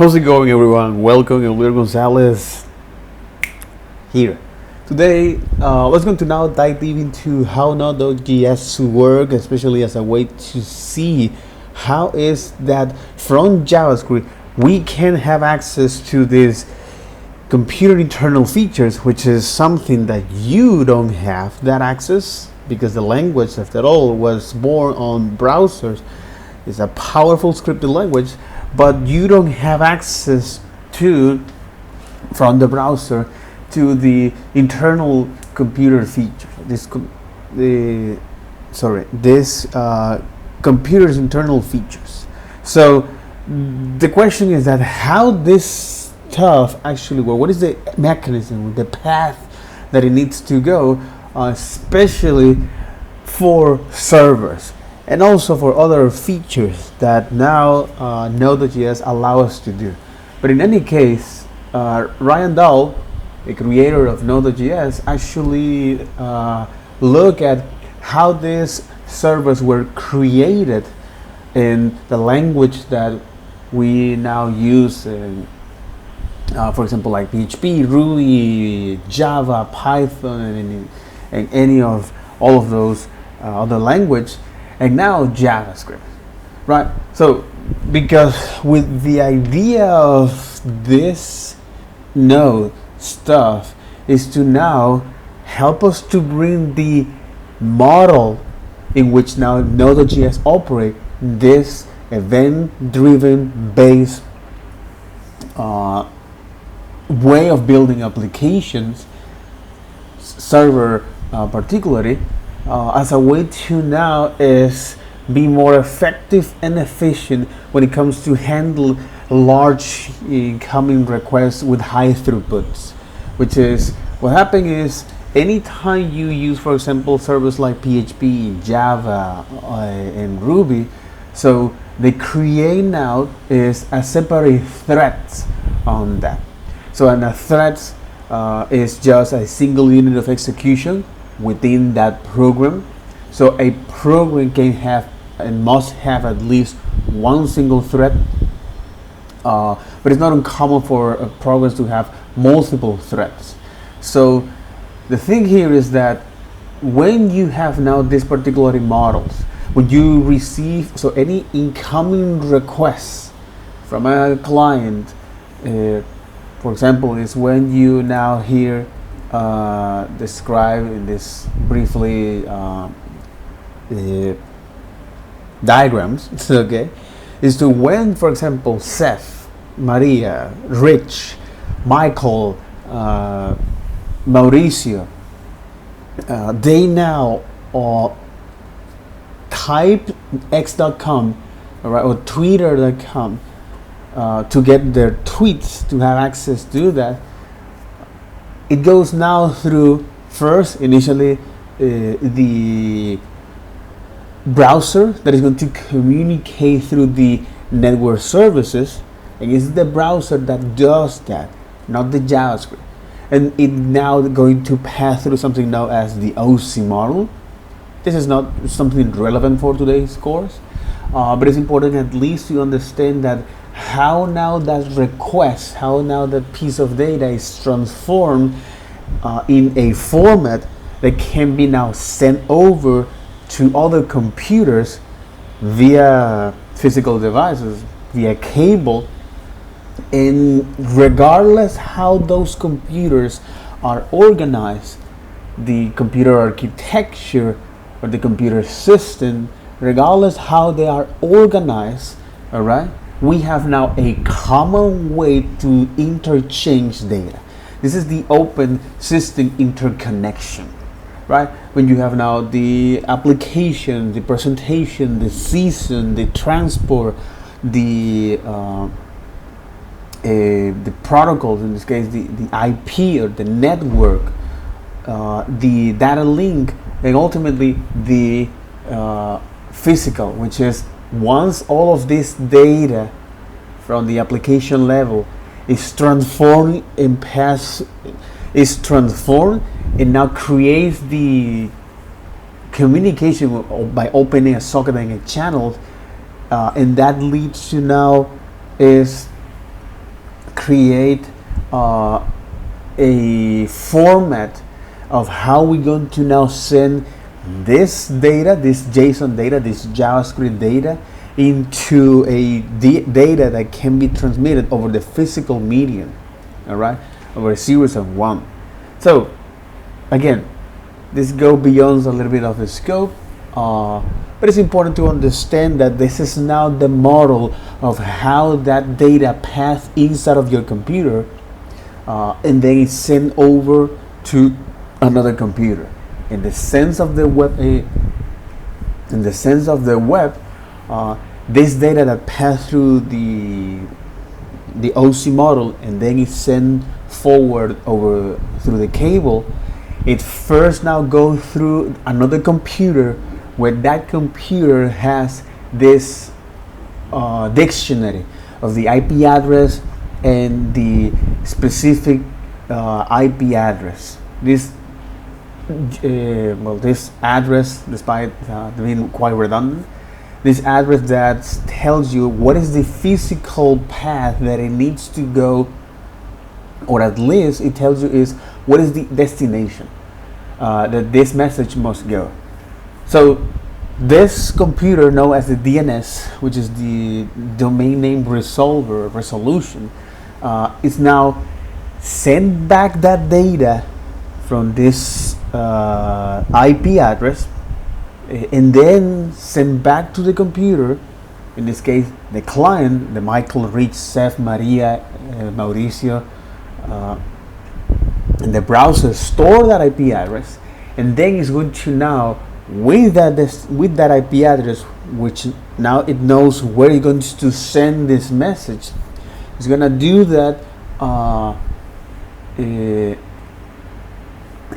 How's it going, everyone? Welcome, Elvir Gonzalez here. Today, let's going to now dive deep into how Node.js work, especially as a way to see how is that from JavaScript we can have access to these computer internal features, which is something that you don't have that access because the language, after all, was born on browsers. It's a powerful scripted language, but you don't have access to, from the browser, to the internal computer feature. This computer's internal features. So the question is that how this stuff actually works. What is the mechanism, the path that it needs to go, especially for servers, and also for other features that now Node.js allow us to do. But in any case, Ryan Dahl, the creator of Node.js, actually look at how these servers were created in the language that we now use, for example, like PHP, Ruby, Java, Python, and any of all of those other languages. And now JavaScript, right? So, because with the idea of this Node stuff is to now help us to bring the model in which now Node.js operate this event-driven based way of building applications, server particularly, as a way to now is be more effective and efficient when it comes to handle large incoming requests with high throughputs. Which is what happening is anytime you use, for example, servers like PHP, Java, and Ruby, so they create now is a separate threads on that. So and a thread is just a single unit of execution within that program. So a program can have and must have at least one single thread, but it's not uncommon for programs to have multiple threads. So the thing here is that when you have now these particular models, when you receive any incoming requests from a client, for example, is when you now hear describe in this briefly diagrams, okay, is to when, for example, Seth, Maria, Rich, Michael, Mauricio, they now type x.com, right, or twitter.com to get their tweets, to have access to that. It goes now through first initially the browser that is going to communicate through the network services, and it's the browser that does that, not the JavaScript. And it now going to pass through something known as the OC model. This is not something relevant for today's course, but it's important at least to understand that how now that request, how now that piece of data is transformed in a format that can be now sent over to other computers via physical devices, via cable, and regardless how those computers are organized, the computer architecture or the computer system, regardless how they are organized, all right, we have now a common way to interchange data. This is the open system interconnection, right? When you have now the application, the presentation, the season, the transport, the protocols, in this case the IP or the network, the data link, and ultimately the physical, which is once all of this data from the application level is transformed and now creates the communication by opening a socket and a channel, and that leads to now is create a format of how we're going to now send this data, this JSON data, this JavaScript data, into a data that can be transmitted over the physical medium, all right, over a series of 1. So again, this goes beyond a little bit of the scope, but it's important to understand that this is now the model of how that data pass inside of your computer, and then it's sent over to another computer. In the sense of the web, this data that pass through the OC model and then is sent forward over through the cable, it first now goes through another computer, where that computer has this dictionary of the IP address and the specific IP address. This address, despite being quite redundant, this address that tells you what is the physical path that it needs to go, or at least it tells you is what is the destination that this message must go. So this computer, known as the DNS, which is the domain name resolution, is now send back that data from this IP address, and then send back to the computer, in this case the client, the Michael, Rich, Seth, Maria, Mauricio, and the browser store that IP address, and then it's going to now, with that IP address, which now it knows where it's going to send this message, it's going to do that,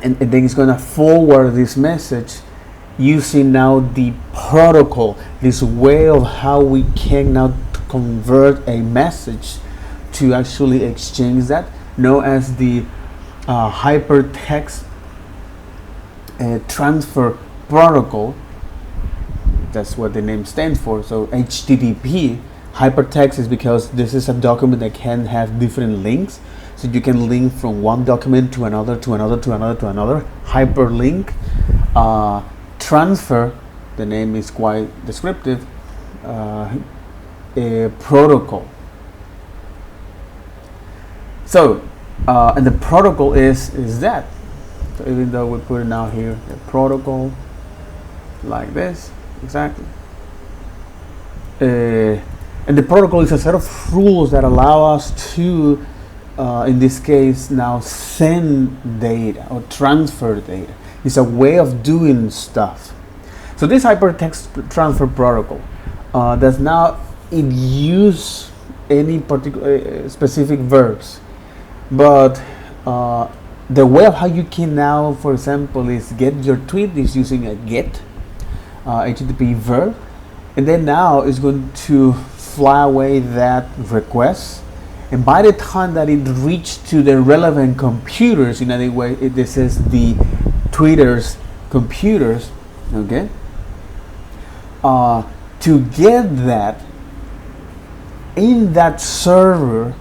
and then it's going to forward this message using now the protocol, this way of how we can now convert a message to actually exchange that, known as the hypertext transfer protocol. That's what the name stands for. So HTTP, hypertext, is because this is a document that can have different links. So you can link from one document to another, to another, to another, to another. Hyperlink. Transfer, the name is quite descriptive. A protocol. So, and the protocol is that. So even though we put it now here, the protocol, like this, exactly. And the protocol is a set of rules that allow us to, in this case, now send data or transfer data. It's a way of doing stuff. So this hypertext transfer protocol does not use any particular specific verbs, but the way of how you can now, for example, is get your tweet is using a get HTTP verb, and then now it's going to fly away that request, and by the time that it reached to the relevant computers, in other way, this is the Twitter's computers, okay, to get that in that server,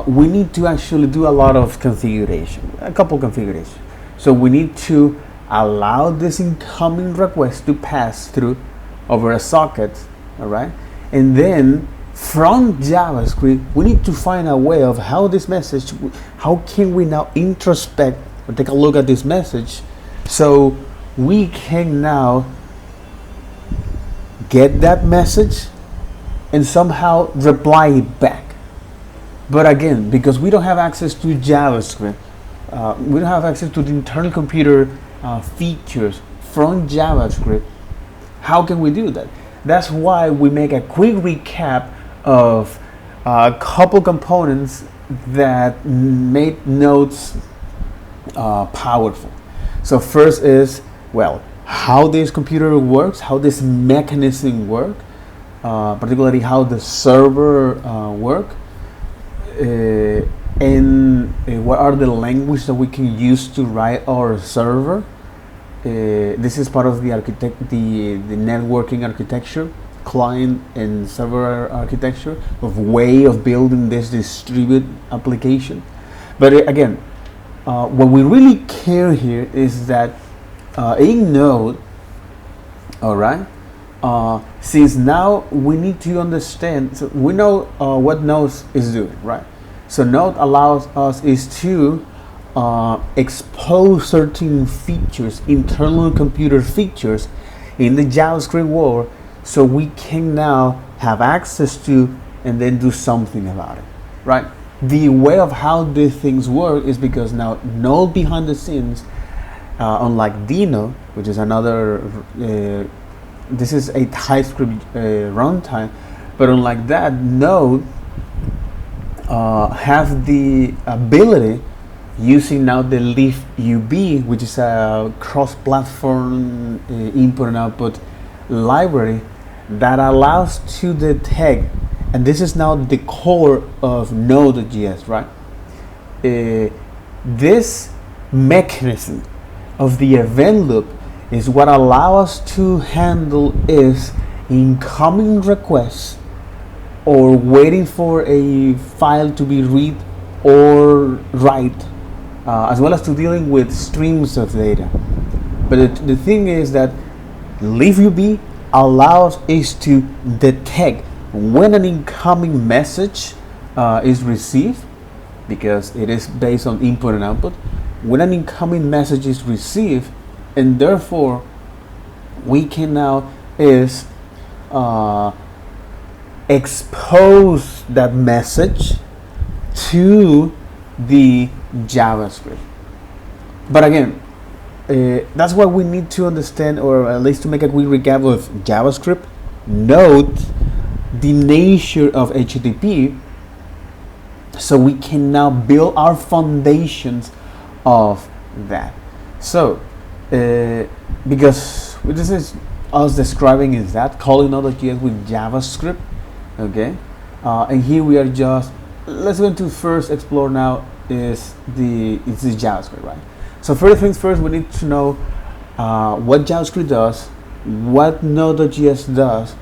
we need to actually do a lot of configuration, a couple configurations. So we need to allow this incoming request to pass through over a socket, all right, and then from JavaScript we need to find a way of how this message, how can we now introspect or take a look at this message, so we can now get that message and somehow reply it back. But again, because we don't have access to JavaScript, we don't have access to the internal computer features from JavaScript, how can we do that? That's why we make a quick recap of a couple components that made nodes powerful. So first is, well, how this computer works, how this mechanism works, particularly how the server works, and what are the languages that we can use to write our server. This is part of the networking architecture. client and server architecture, of way of building this distributed application. But again, what we really care here is that in Node, all right, since now we need to understand, so we know what Node is doing, right? So Node allows us is to expose certain features, internal computer features in the JavaScript world, so we can now have access to and then do something about it, right? The way of how these things work is because now Node behind the scenes, unlike Dino, which is another, this is a TypeScript runtime, but unlike that, Node have the ability, using now the LeafUB, which is a cross-platform input and output library that allows to detect, and this is now the core of Node.js, right? This mechanism of the event loop is what allows us to handle is incoming requests or waiting for a file to be read or write, as well as to dealing with streams of data. But the thing is that LeafUB allows us to detect when an incoming message is received, because it is based on input and output, when an incoming message is received, and therefore we can now is expose that message to the JavaScript. But again, that's what we need to understand, or at least to make a quick recap of JavaScript, Node, the nature of HTTP, so we can now build our foundations of that. So because this is us describing is that calling Node.js with JavaScript, okay, and here we are just, let's go to first explore now is the JavaScript, right? So first things first, we need to know what JavaScript does, what Node.js does,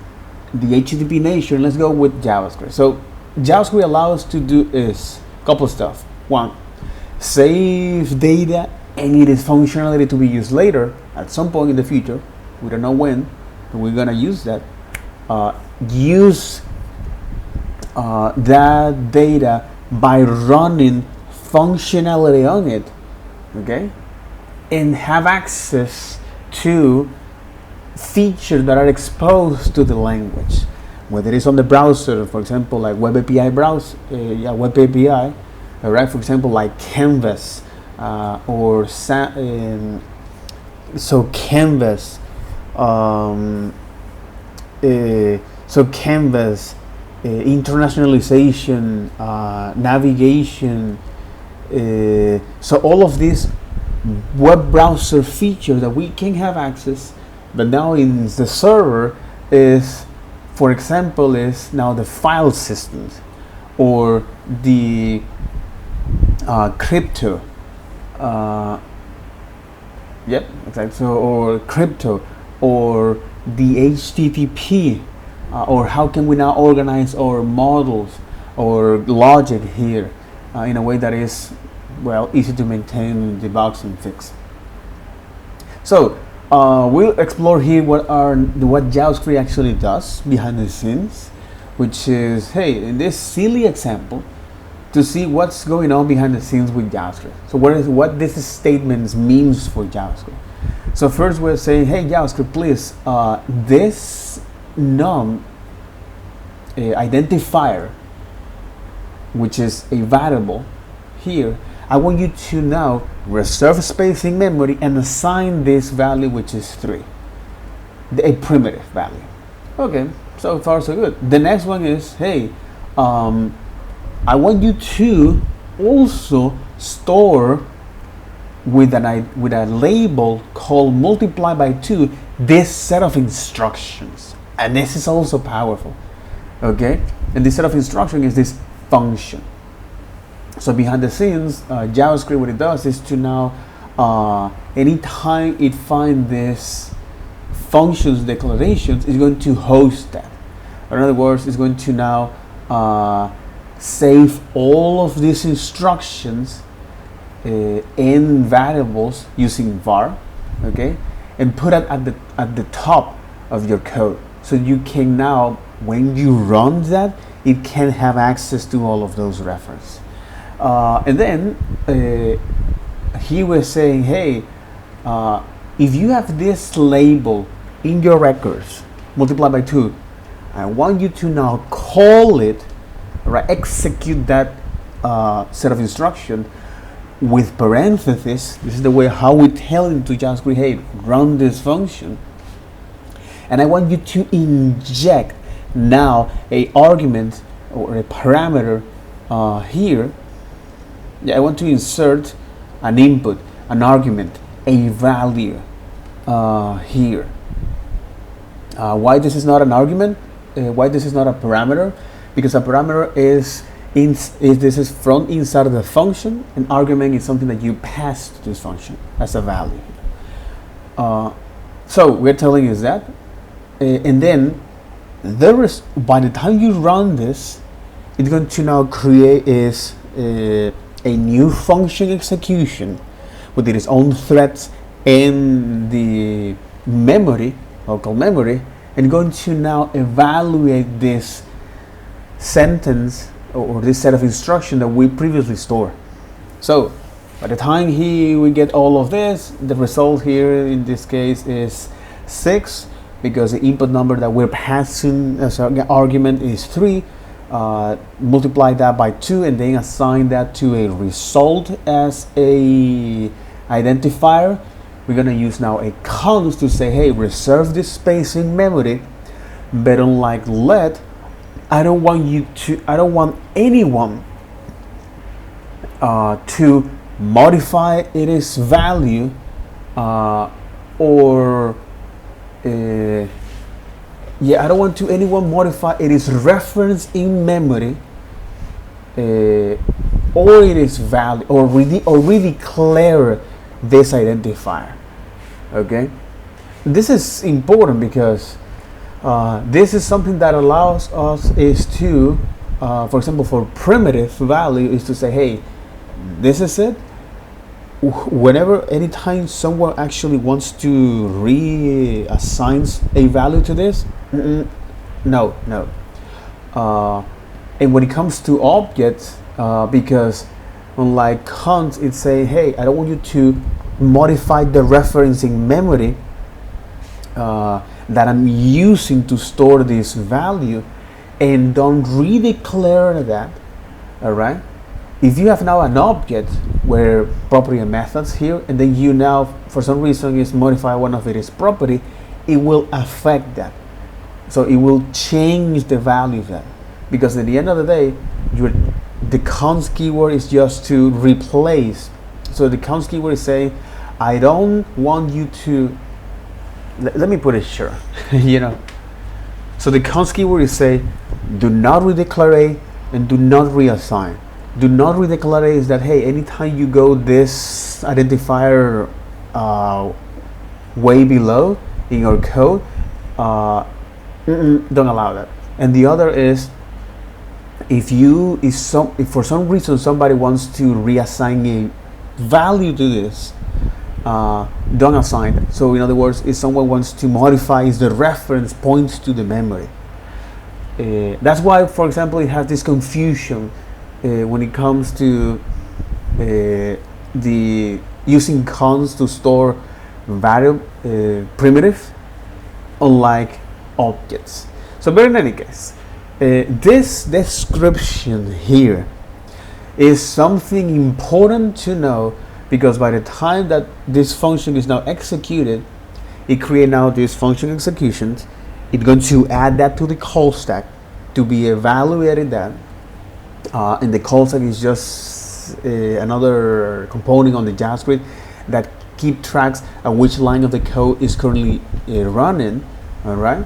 the HTTP nature. Let's go with JavaScript. So JavaScript allows us to do is a couple of stuff. One, save data and it is functionality to be used later at some point in the future. We don't know when, but we're gonna use that. Use that data by running functionality on it, okay, and have access to features that are exposed to the language, whether it's on the browser, for example, like Web API browser, Web API, all right, for example, like Canvas, or so Canvas, so Canvas, internationalization, navigation, so all of these web browser features that we can have access, but now in the server is, for example, is now the file systems or the crypto, yep, exactly. So, or crypto, or the HTTP, or how can we now organize our models or logic here in a way that is, well, easy to maintain, debug, and fix. So we'll explore here what JavaScript actually does behind the scenes, which is, hey, in this silly example, to see what's going on behind the scenes with JavaScript. So what this statement means for JavaScript. So first we're saying, hey JavaScript, please, this num identifier, which is a variable here, I want you to now reserve space in memory and assign this value, which is 3, a primitive value. Okay, so far so good. The next one is, hey, I want you to also store with a label called multiply by 2 this set of instructions, and this is also powerful, okay? And this set of instruction is this function. So behind the scenes, JavaScript, what it does is to now, anytime it finds this functions declarations, it's going to host that. In other words, it's going to now save all of these instructions in variables using var, okay, and put it at the top of your code, so you can now, when you run that, it can have access to all of those references. And then he was saying, hey, if you have this label in your records multiplied by 2, I want you to now call it, right, execute that set of instruction with parentheses. This is the way how we tell him to JavaScript, hey, run this function. And I want you to inject now a argument or a parameter here. Yeah, I want to insert an input, an argument, a value here. Why this is not an argument? Why this is not a parameter? Because a parameter is this is from inside of the function. An argument is something that you pass to this function as a value. So we're telling you that, and then there is, by the time you run this, it's going to now create a new function execution with its own threads in the memory, local memory, and going to now evaluate this sentence or this set of instruction that we previously stored. So by the time we get all of this, the result here in this case is 6, because the input number that we're passing as an argument is 3. Multiply that by 2 and then assign that to a result as a identifier. We're gonna use now a const to say, hey, reserve this space in memory, but unlike let, I don't want anyone to modify its value I don't want anyone modify its reference in memory or its value, or redeclare this identifier. Okay, this is important because this is something that allows us is to, for example, for primitive value is to say, hey, this is it. Whenever, anytime someone actually wants to reassign a value to this, no. And when it comes to objects, because unlike const, it's say, hey, I don't want you to modify the reference in memory that I'm using to store this value, and don't redeclare that. All right. If you have now an object where property and methods here, and then you now, for some reason, is modify one of its property, it will affect that. So it will change the value of that, because at the end of the day, the const keyword is just to replace. So the const keyword is saying, I don't want you to. Let me put it sure, you know. So the const keyword is say, do not redeclare and do not reassign. Do not redeclare is that, hey, anytime you go this identifier way below in your code, don't allow that. And the other is, if for some reason somebody wants to reassign a value to this, don't assign it. So in other words, if someone wants to modify the reference points to the memory. That's why, for example, it has this confusion when it comes to the using const to store variable primitive, unlike objects. So, but in any case, this description here is something important to know, because by the time that this function is now executed, it creates now this function executions. It's going to add that to the call stack to be evaluated that. And the call stack is just another component on the JavaScript that keep tracks of which line of the code is currently running. All right,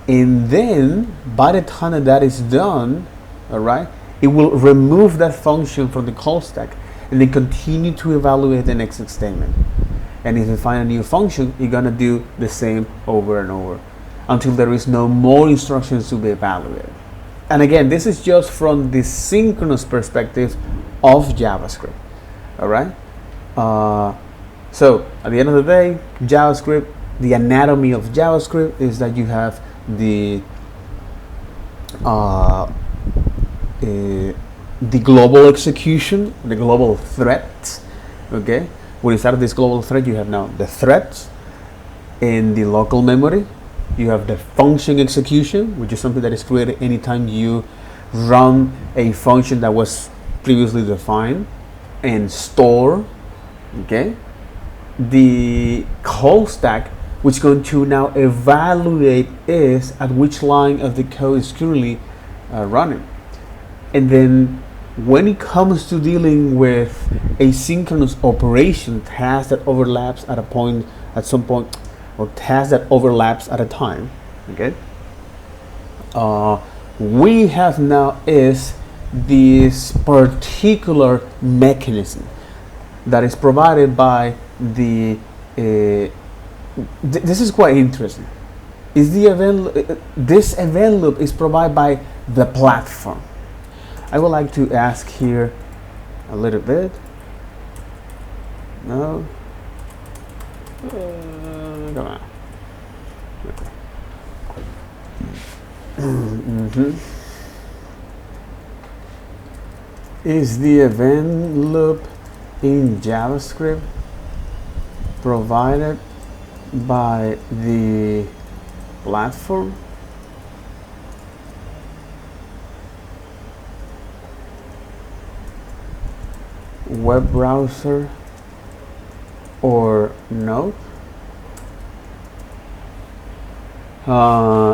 and then by the time that is done, all right, it will remove that function from the call stack and then continue to evaluate the next statement. And if you find a new function, you're gonna do the same over and over. until there is no more instructions to be evaluated. And again, this is just from the synchronous perspective of JavaScript. All right. So at the end of the day, JavaScript, the anatomy of JavaScript is that you have the global execution, the global threads. Okay. When inside of this global thread, you have now the threads in the local memory. You have the function execution, which is something that is created anytime you run a function that was previously defined, and store. Okay, the call stack, which is going to now evaluate is at which line of the code is currently running. And then when it comes to dealing with asynchronous operation, task that overlaps at some point, or task that overlaps at a time, okay, we have now is this particular mechanism that is provided by the this is quite interesting. Is the this event loop is provided by the platform. I would like to ask here a little bit. No. Come on. Okay. Is the event loop in JavaScript provided by the platform? Web browser or Node?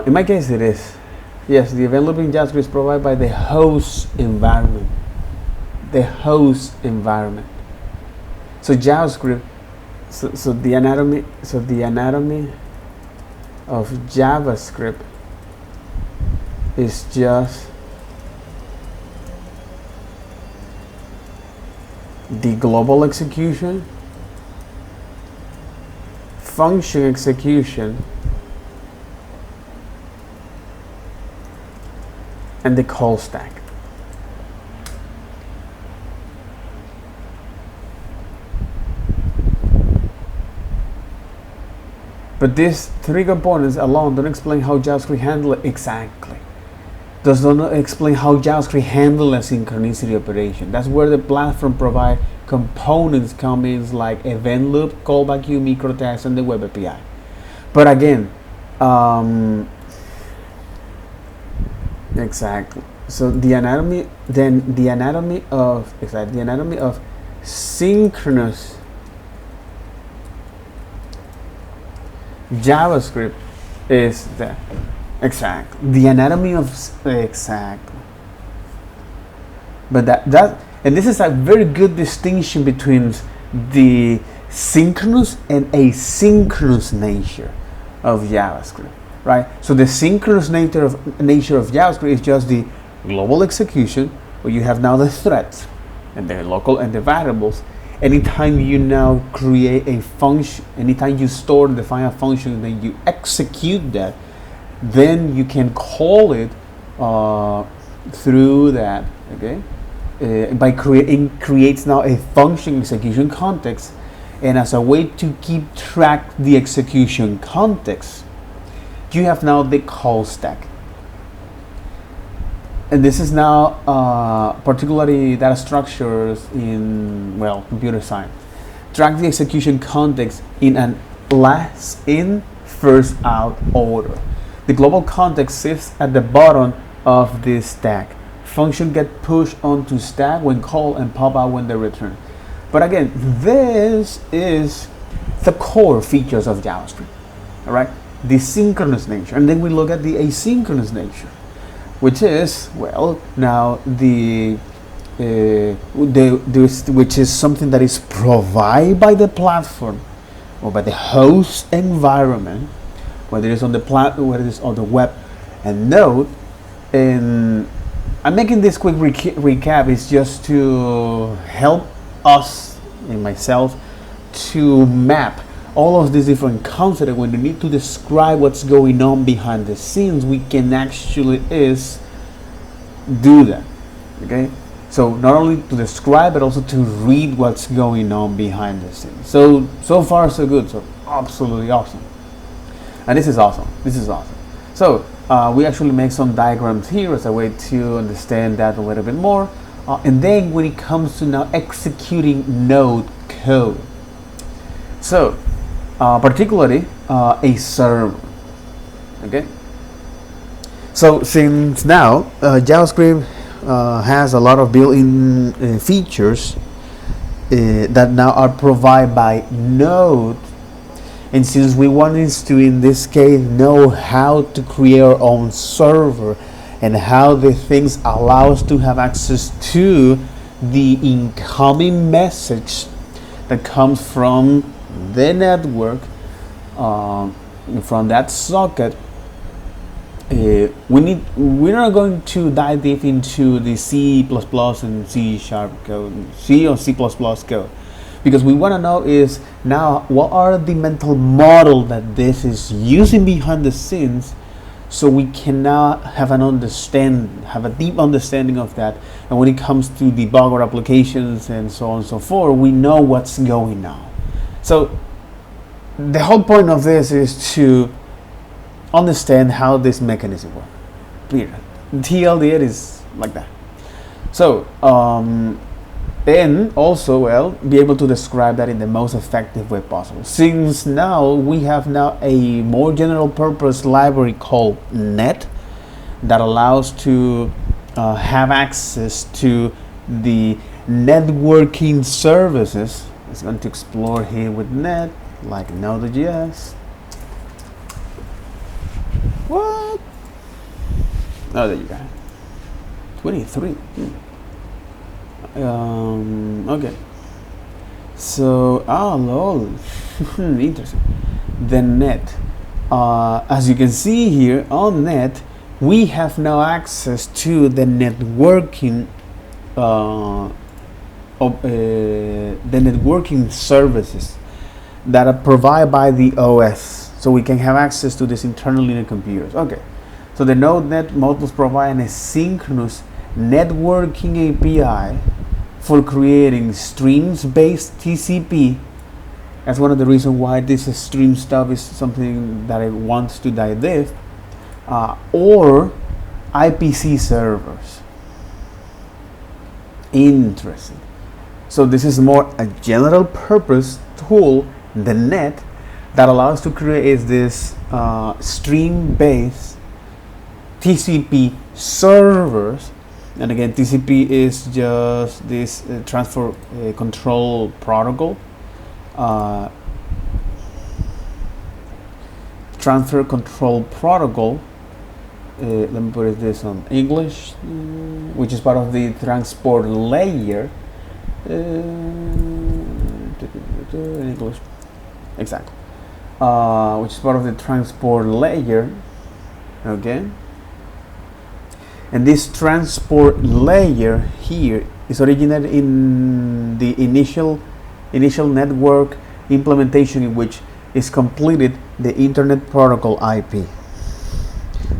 In my case, it is. Yes, the event loop in JavaScript is provided by the host environment. The host environment. So JavaScript. So the anatomy of JavaScript is just the global execution, function execution, and the call stack. But these three components alone don't explain how JavaScript handles it exactly. Does not explain how JavaScript handles a synchronicity operation. That's where the platform provides components coming like event loop, callback queue, micro tags, and the web API. But again, exactly. So the anatomy of synchronous JavaScript is the anatomy of exactly. But that and this is a very good distinction between the synchronous and asynchronous nature of JavaScript, right? So the synchronous nature of JavaScript is just the global execution, where you have now the threads and the local and the variables. Anytime you now create a function, anytime you store and define a function, then you execute that, then you can call it through that, okay? By creates now a function execution context, and as a way to keep track the execution context, you have now the call stack. And this is now particularly data structures in, well, computer science. Track the execution context in an last in, first out order. The global context sits at the bottom of this stack. Function get pushed onto stack when called and pop out when they return. But again, this is the core features of JavaScript. All right, the synchronous nature, and then we look at the asynchronous nature, which is, well, now which is something that is provided by the platform or by the host environment, whether it's on the whether it's on the web and Node. And I'm making this quick recap is just to help us and myself to map all of these different concepts, when we need to describe what's going on behind the scenes, we can actually do that. Okay, so not only to describe but also to read what's going on behind the scenes. So far so good. So absolutely awesome. And this is awesome. So we actually make some diagrams here as a way to understand that a little bit more. And then when it comes to now executing Node code, so particularly a server. Okay. So since now JavaScript has a lot of built-in features that now are provided by Node, and since we wanted to, in this case, know how to create our own server and how the things allow us to have access to the incoming message that comes from the network, from that socket, we're not going to dive deep into the C++ and C# code, C or C++ code, because we want to know is now what are the mental model that this is using behind the scenes, so we can now have a deep understanding of that. And when it comes to debug our applications and so on and so forth, we know what's going on. So the whole point of this is to understand how this mechanism works. Period. TLDR is like that. So and also, well, be able to describe that in the most effective way possible. Since now we have now a more general purpose library called net that allows to have access to the networking services. It's going to explore here with net, like Node.js. What? Oh, there you go. 23. Okay. So, lol. Interesting. The net. As you can see here on net, we have now access to the networking the networking services that are provided by the OS, so we can have access to this internally in the computers. Okay, so the Node.NET modules provide an asynchronous networking API for creating streams-based TCP. That's one of the reasons why this stream stuff is something that I want to dive deep, or IPC servers. Interesting. So this is more a general purpose tool, the net, that allows to create this stream-based TCP servers. And again, TCP is just this transfer control protocol. Transfer control protocol. Let me put this on English, which is part of the transport layer. English, exactly. Which is part of the transport layer. Okay. And this transport layer here is originated in the initial network implementation, in which is completed the Internet Protocol IP.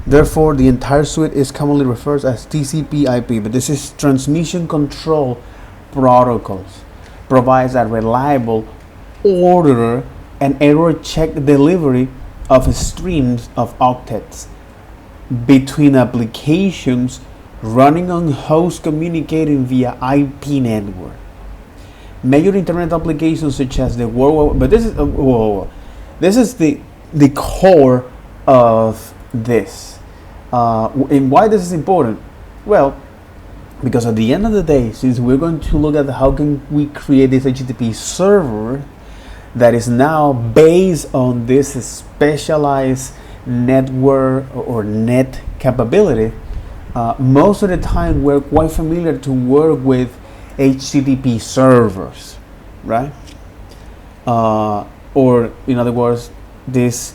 Therefore, the entire suite is commonly referred as TCP/IP, but this is transmission control protocols. Provides a reliable, order, and error check delivery of streams of octets between applications running on hosts communicating via IP network. Major internet applications such as the World, but this is the core of this. And why this is important? Well, because at the end of the day, since we're going to look at how can we create this HTTP server that is now based on this specialized network or net capability, most of the time we're quite familiar to work with HTTP servers, right? Or in other words, this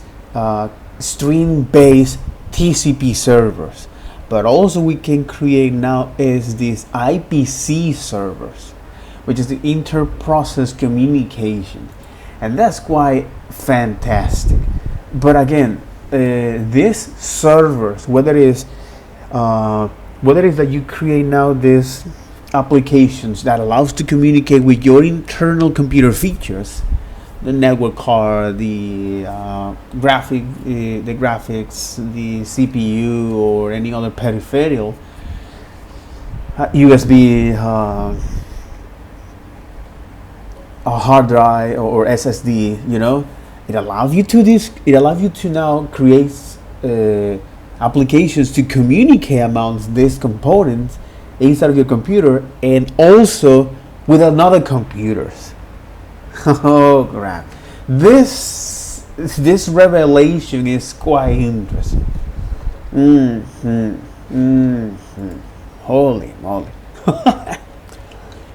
stream-based TCP servers. But also we can create now is these IPC servers, which is the inter-process communication. and that's quite fantastic. But again, these servers, whether it's that you create now these applications that allows to communicate with your internal computer features, the network card, the graphics, the CPU, or any other peripheral, USB, a hard drive or SSD, it allows you to now create applications to communicate amongst these components inside of your computer and also with another computers. Oh crap! This revelation is quite interesting. Holy moly!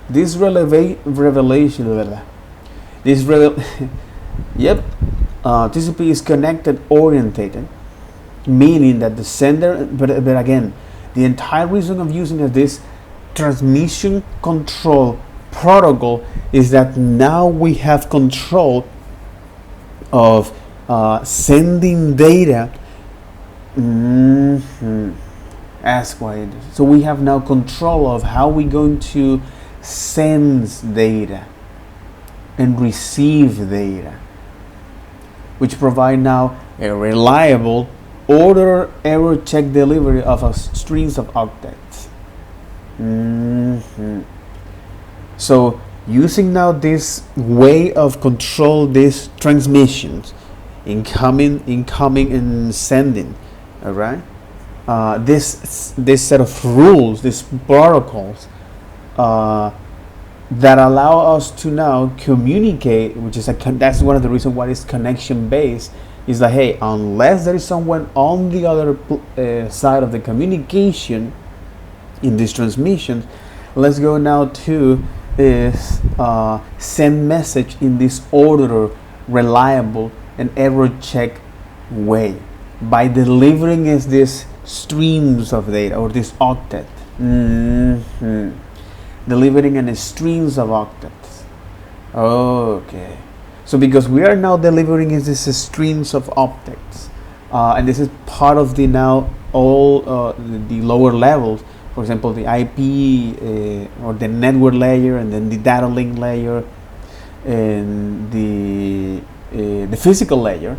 This revelation. Yep. TCP is connected orientated, meaning that the sender. But again, the entire reason of using this transmission control protocol is that now we have control of sending data. Ask why it is. So we have now control of how we're going to send data and receive data, which provide now a reliable order error check delivery of a strings of octets. So using now this way of control these transmissions, incoming and sending, all right, this set of rules, these protocols that allow us to now communicate, which is that's one of the reasons why it's connection based, is that hey, unless there is someone on the other side of the communication in this transmission, let's go now to is send message in this order, reliable and error check way by delivering this streams of data or this octet. Delivering in streams of octets. Okay, so because we are now delivering in this streams of octets, and this is part of the now all the lower levels. For example, the IP or the network layer, and then the data link layer, and the physical layer.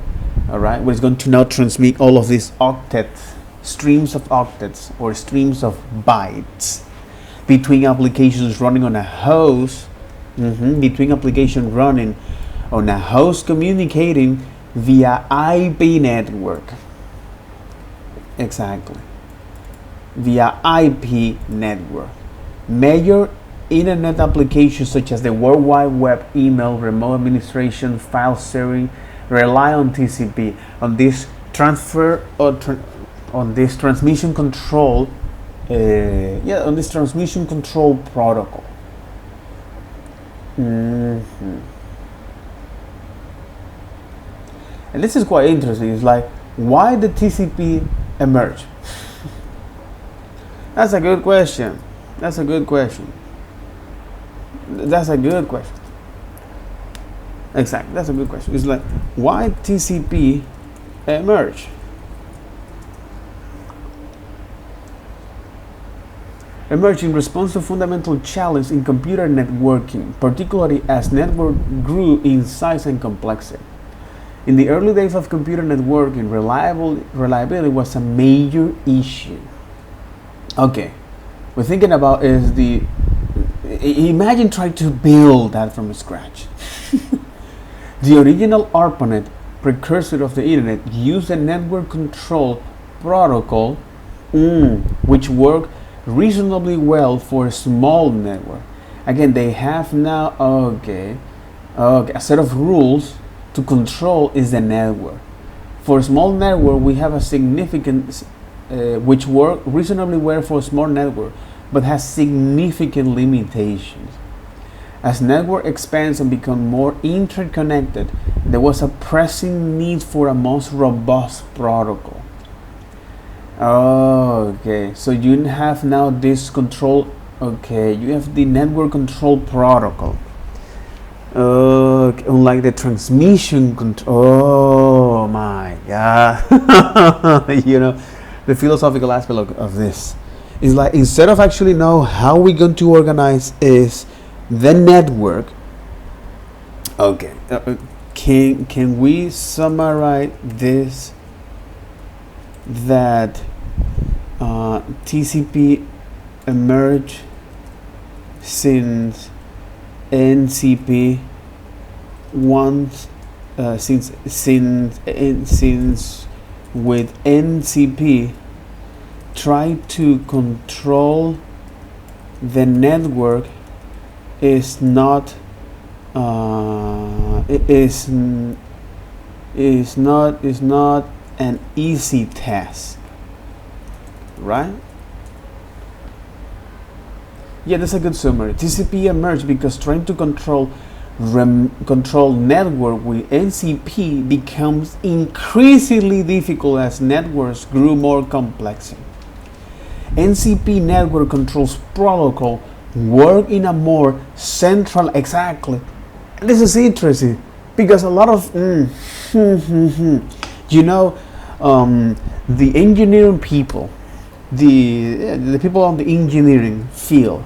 All right, where it's going to now transmit all of these octets, streams of octets or streams of bytes between applications running on a host, between applications running on a host communicating via IP network. Exactly. Via IP network. Major internet applications such as the World Wide Web, email, remote administration, file sharing rely on TCP, on this transfer or on this transmission control. On this transmission control protocol. And this is quite interesting. It's like, why did TCP emerge? That's a good question. That's a good question. Exactly, that's a good question. It's like, why TCP emerge? Emerging response to fundamental challenge in computer networking, particularly as network grew in size and complexity. In the early days of computer networking, reliability was a major issue. Okay, we're thinking about is imagine trying to build that from scratch. The original ARPANET, precursor of the internet, used a network control protocol, which worked reasonably well for a small network. Again, they have now a set of rules to control is the network. For a small network, we have a significant which work reasonably well for a small network, but has significant limitations. As network expands and become more interconnected, there was a pressing need for a most robust protocol. Okay, so you have now this control. Okay, you have the network control protocol. Unlike the transmission control. Oh my god. You know, the philosophical aspect of this is like, instead of actually know how we're going to organize is the network. Okay, can we summarize this, that TCP emerged since NCP once since with NCP tried to control the network is not is not an easy task, right? Yeah, that's a good summary. TCP emerged because trying to control network with NCP becomes increasingly difficult as networks grew more complex. NCP network controls protocol work in a more central, exactly. This is interesting because a lot of you know, the engineering people, the people on the engineering field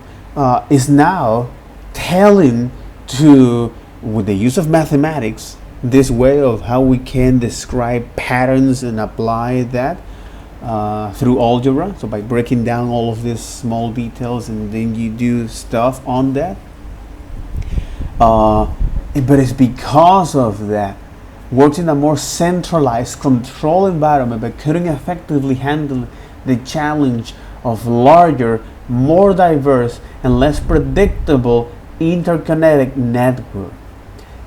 is now telling to, with the use of mathematics, this way of how we can describe patterns and apply that through algebra. So by breaking down all of these small details, and then you do stuff on that. But it's because of that, works in a more centralized control environment, but couldn't effectively handle the challenge of larger, more diverse, and less predictable interconnected network.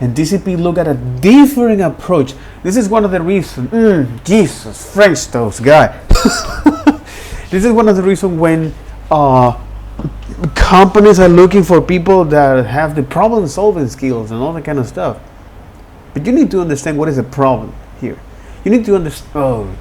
And TCP look at a different approach. This is one of the reasons. Jesus, French toast guy. This is one of the reasons when companies are looking for people that have the problem-solving skills and all that kind of stuff. But you need to understand what is the problem here. You need to understand.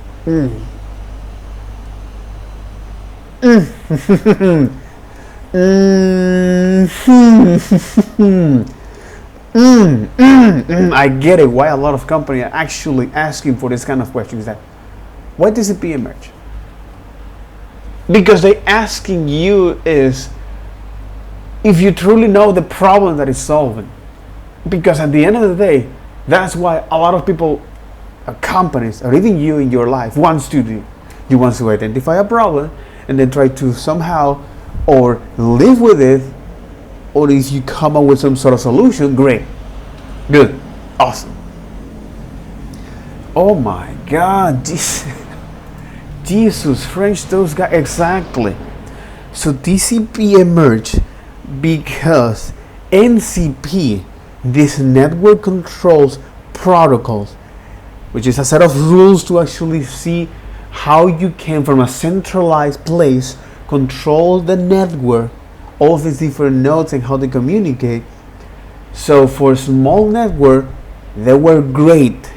I get it. Why a lot of companies are actually asking for this kind of questions. That why TCP emerge? Because they asking you is if you truly know the problem that is solving. Because at the end of the day, that's why a lot of people, companies, or even you in your life wants to do. You want to identify a problem and then try to somehow or live with it, or if you come up with some sort of solution, great, good, awesome. Oh my God, Jesus, French toast guy, exactly. So TCP emerged because NCP, this network controls protocols, which is a set of rules to actually see how you can, from a centralized place, control the network, all of these different nodes and how they communicate. So for a small network, they were great,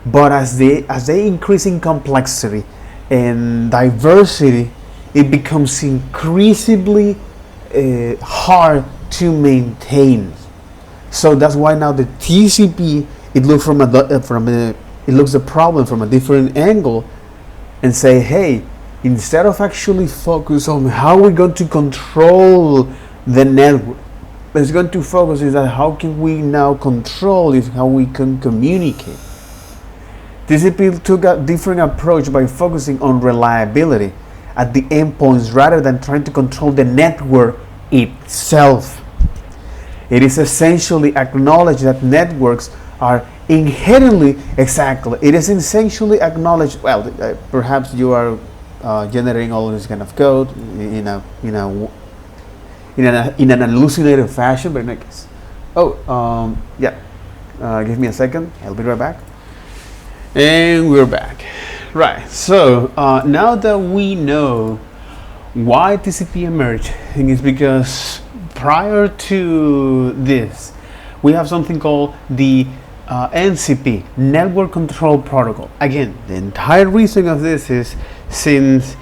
but as they increase in complexity and diversity, it becomes increasingly hard to maintain. So that's why now the TCP, it looks it looks the problem from a different angle and say, hey, instead of actually focus on how we're going to control the network, it's going to focus is that how can we now control is how we can communicate. TCP took a different approach by focusing on reliability at the endpoints rather than trying to control the network itself. It is essentially acknowledged that networks are inherently, exactly, it is essentially acknowledged, well, perhaps you are generating all this kind of code in an hallucinated fashion, but in that case. Give me a second, I'll be right back. And we're back. Right, so now that we know why TCP emerged, I think it's because prior to this, we have something called the NCP, Network Control Protocol. Again, the entire reason of this is since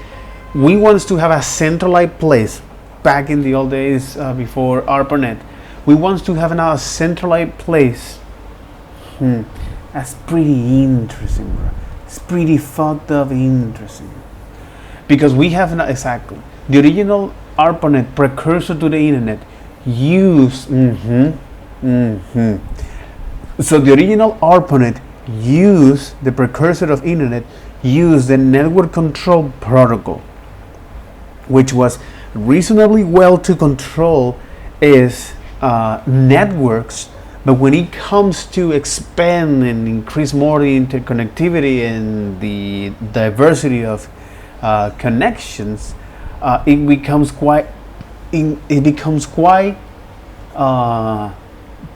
we want to have a centralized place back in the old days before ARPANET, We want to have now a centralized place. That's pretty interesting, bro. It's pretty fucked up interesting. Because we have not exactly the original ARPANET precursor to the internet used. So the original ARPANET used the precursor of internet, used the network control protocol, which was reasonably well to control is networks. But when it comes to expand and increase more the interconnectivity and the diversity of connections, it becomes quite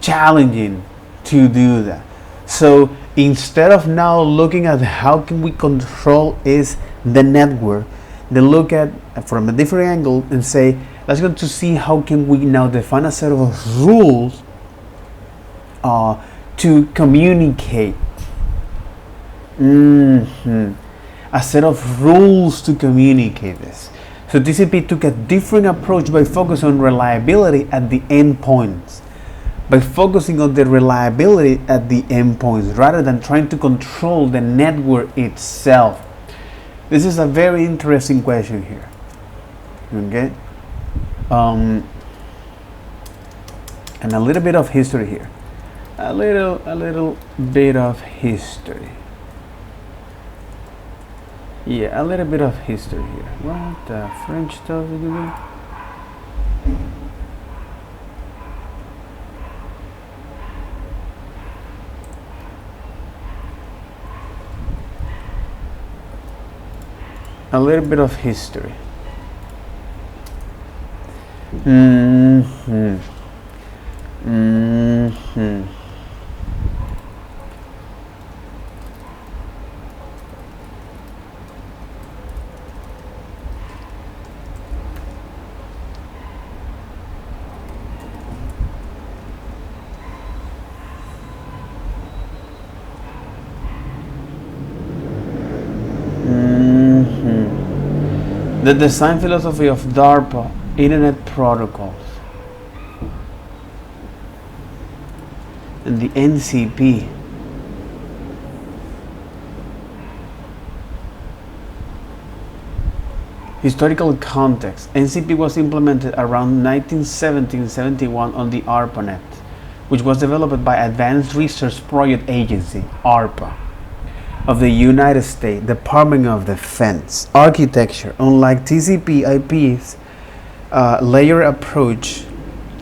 challenging to do that. So instead of now looking at how can we control is the network, they look at from a different angle and say, let's go to see how can we now define a set of rules to communicate. A set of rules to communicate this. So TCP took a different approach by focusing on reliability at the endpoints. By focusing on the reliability at the endpoints rather than trying to control the network itself. This is a very interesting question here. Okay? And a little bit of history here. A little bit of history. Yeah, a little bit of history here. What the French stuff is doing? A little bit of history. The design philosophy of DARPA, Internet Protocols, and the NCP. Historical context. NCP was implemented around 1970-71 on the ARPANET, which was developed by Advanced Research Project Agency, ARPA, of the United States Department of Defense. Architecture. Unlike TCP IP's layer approach,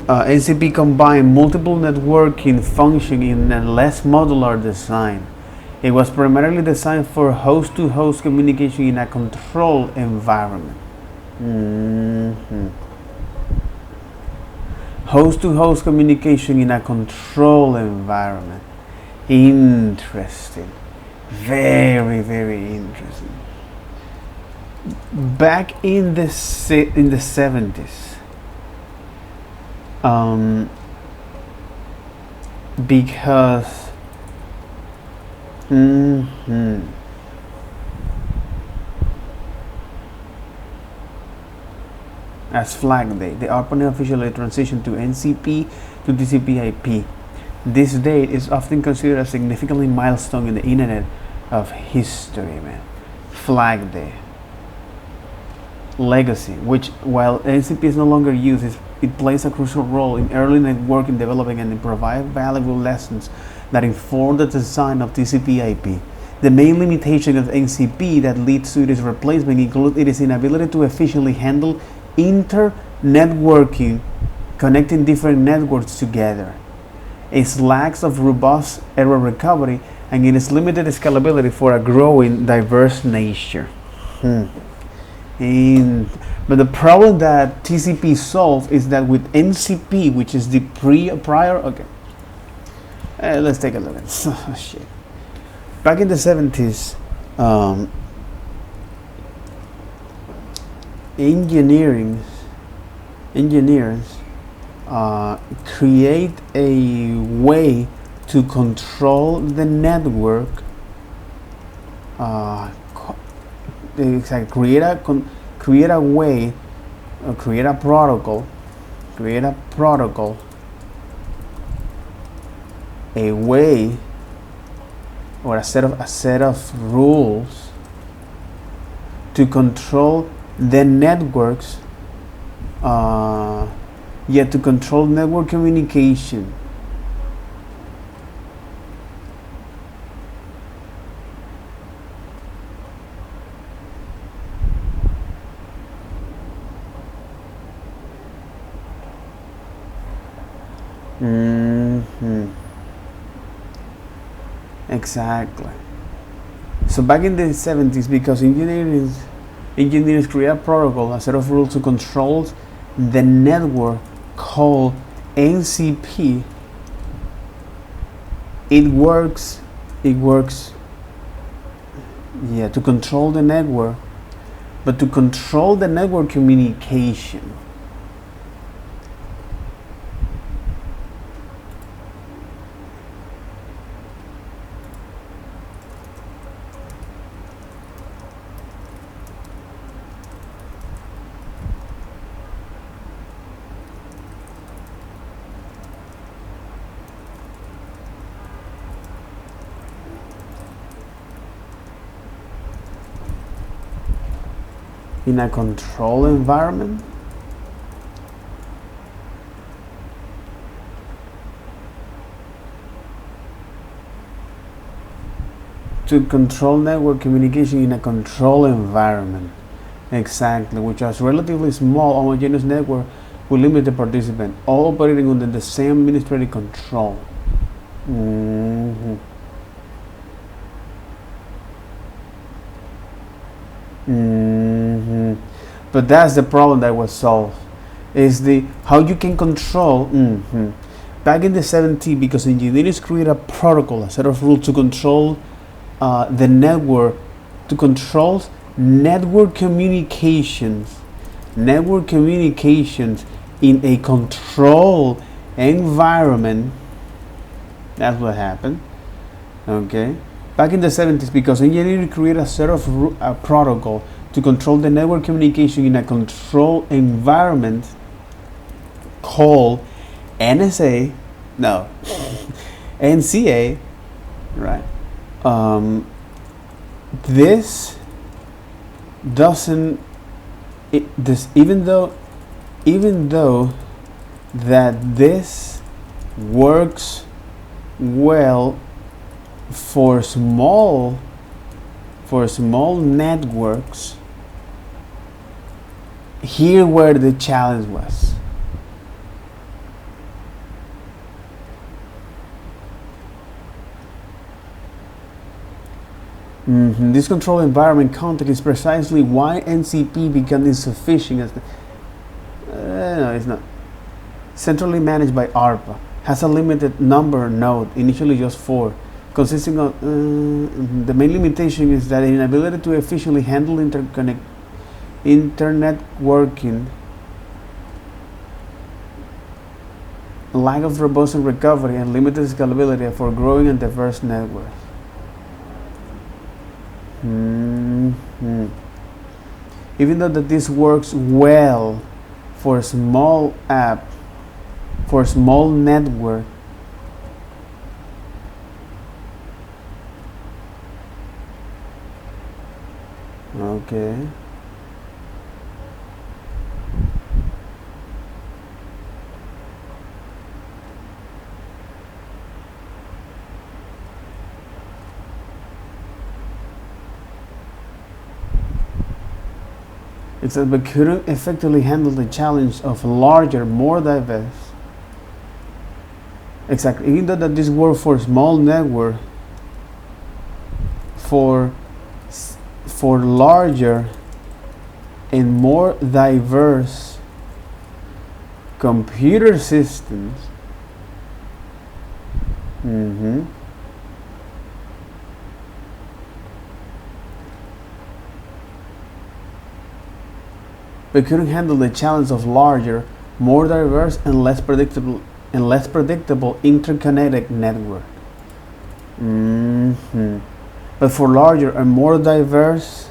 NCP combined multiple networking functions in a less modular design. It was primarily designed for host-to-host communication in a controlled environment. Host-to-host communication in a controlled environment. Interesting. Very, very interesting. Back in the 70s, because as Flag Day, the ARPANET officially transitioned to NCP to TCP/IP. This date is often considered a significant milestone in the Internet of history, man. Flag Day. Legacy, which while NCP is no longer used, it plays a crucial role in early networking developing and provide valuable lessons that inform the design of TCP/IP. The main limitation of NCP that leads to its replacement include its inability to efficiently handle inter-networking, connecting different networks together, its lack of robust error recovery, and its limited scalability for a growing, diverse nature. But the problem that TCP solves is that with NCP, which is the prior, okay, let's take a look at this. Oh, shit. Back in the 70s, engineers create a way to control the network. Create a way, create a protocol a way or a set of rules to control the networks, to control network communication. Exactly. So back in the 70s, because engineers create a protocol, a set of rules to control the network called NCP. It works to control the network, but to control the network communication. In a control environment, to control network communication in a control environment. Exactly, which has relatively small homogeneous network with limited participant, all operating under the same administrative control. But that's the problem that was solved, is the how you can control. Back in the 70s, because engineers create a protocol, a set of rules to control the network, to control network communications in a control environment. That's what happened. Okay, back in the 70s, because engineers create a set of protocol to control the network communication in a control environment called NCA, right? This doesn't. Even though that this works well for small networks, here where the challenge was. This control environment context is precisely why NCP became insufficient as no, it's not. Centrally managed by ARPA, has a limited number of nodes, initially just 4, consisting of the main limitation is that inability to efficiently handle internet working, lack of robust recovery, and limited scalability for growing and diverse networks. Even though that this works well for a small app, for a small network, okay. It says, but couldn't effectively handle the challenge of larger, more diverse. Exactly. Even though that this worked for small network, for larger and more diverse computer systems. But couldn't handle the challenge of larger, more diverse, and less predictable interconnected network. But for larger and more diverse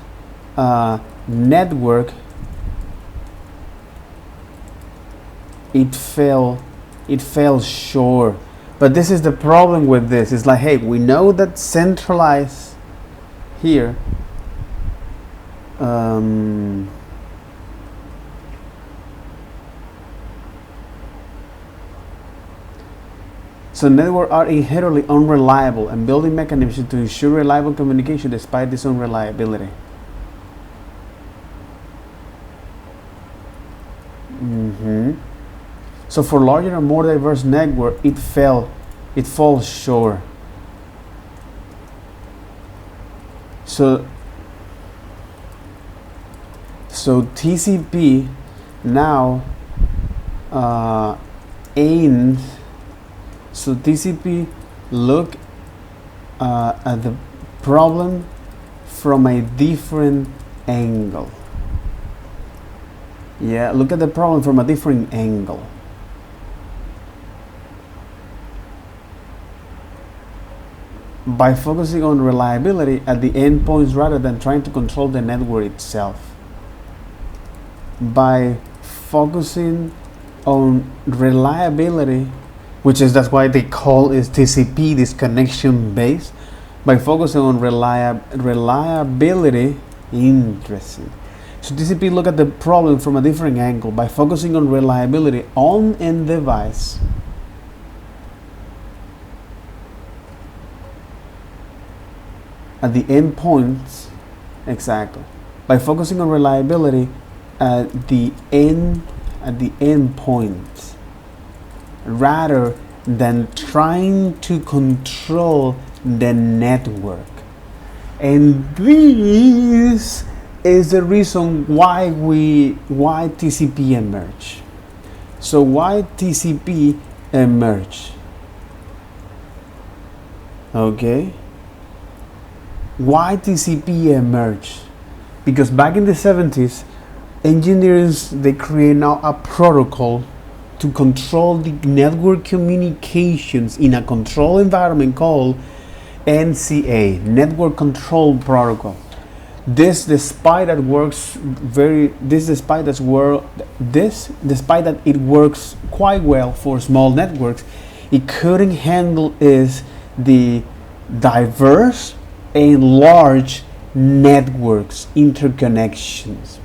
network, it fell short. But this is the problem with this. It's like, hey, we know that centralized here so networks are inherently unreliable, and building mechanisms to ensure reliable communication despite this unreliability. So for larger and more diverse network, it falls short. So TCP now aims. So TCP look at the problem from a different angle. Yeah, look at the problem from a different angle. By focusing on reliability at the endpoints rather than trying to control the network itself. By focusing on reliability, which is that's why they call it TCP, this connection base. By focusing on reliability, interesting. So TCP look at the problem from a different angle by focusing on reliability on end device. At the endpoints, exactly. By focusing on reliability at the endpoints, rather than trying to control the network. And this is the reason why TCP emerged. So why TCP emerged? Okay. Why TCP emerged? Because back in the 70s, engineers, they create now a protocol to control the network communications in a control environment called NCA, Network Control Protocol. Despite that it works quite well for small networks, it couldn't handle is the diverse and large networks interconnections.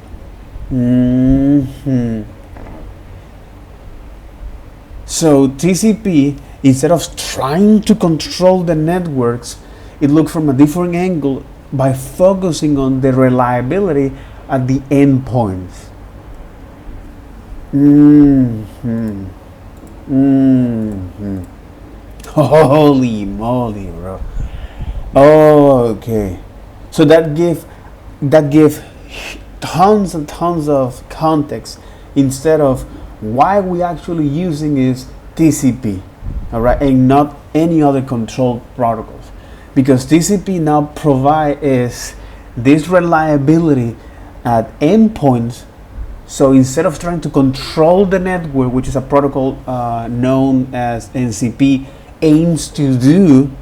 So TCP, instead of trying to control the networks, it looked from a different angle by focusing on the reliability at the endpoints. Holy moly, bro. Okay. So that give tons and tons of context instead of why we actually using is TCP, all right, and not any other control protocols, because TCP now provide is this reliability at endpoints. So instead of trying to control the network, which is a protocol known as NCP aims to do,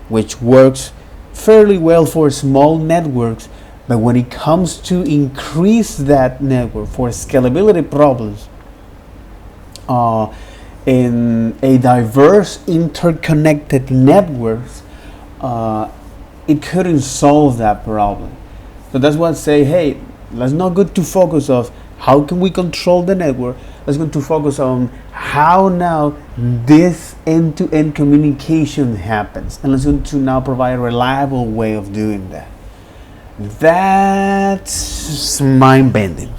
which works fairly well for small networks, but when it comes to increase that network for scalability problems, in a diverse interconnected networks, it couldn't solve that problem. So that's why I say, hey, let's not go to focus of how can we control the network. Let's go to focus on how now this end-to-end communication happens, and let's go to now provide a reliable way of doing that. That's mind-bending.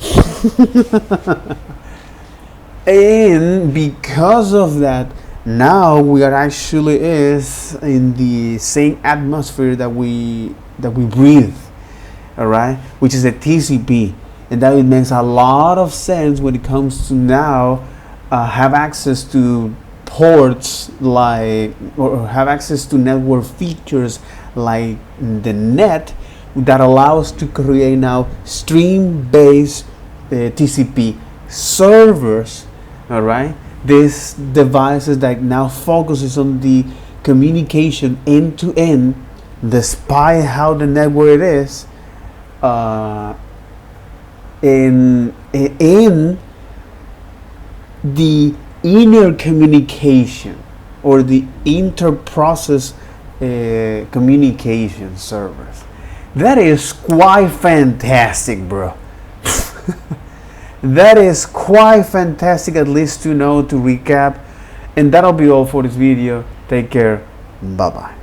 And because of that, now we are actually is in the same atmosphere that we breathe, all right, which is a TCP, and that it makes a lot of sense when it comes to now have access to ports like, or have access to network features like the net that allows to create now stream-based TCP servers. All right, these devices that now focuses on the communication end to end, despite how the network it is, in the inner communication. or the inter-process communication servers. That is quite fantastic, bro. That is quite fantastic, at least to know, to recap. And that'll be all for this video. Take care. Bye bye.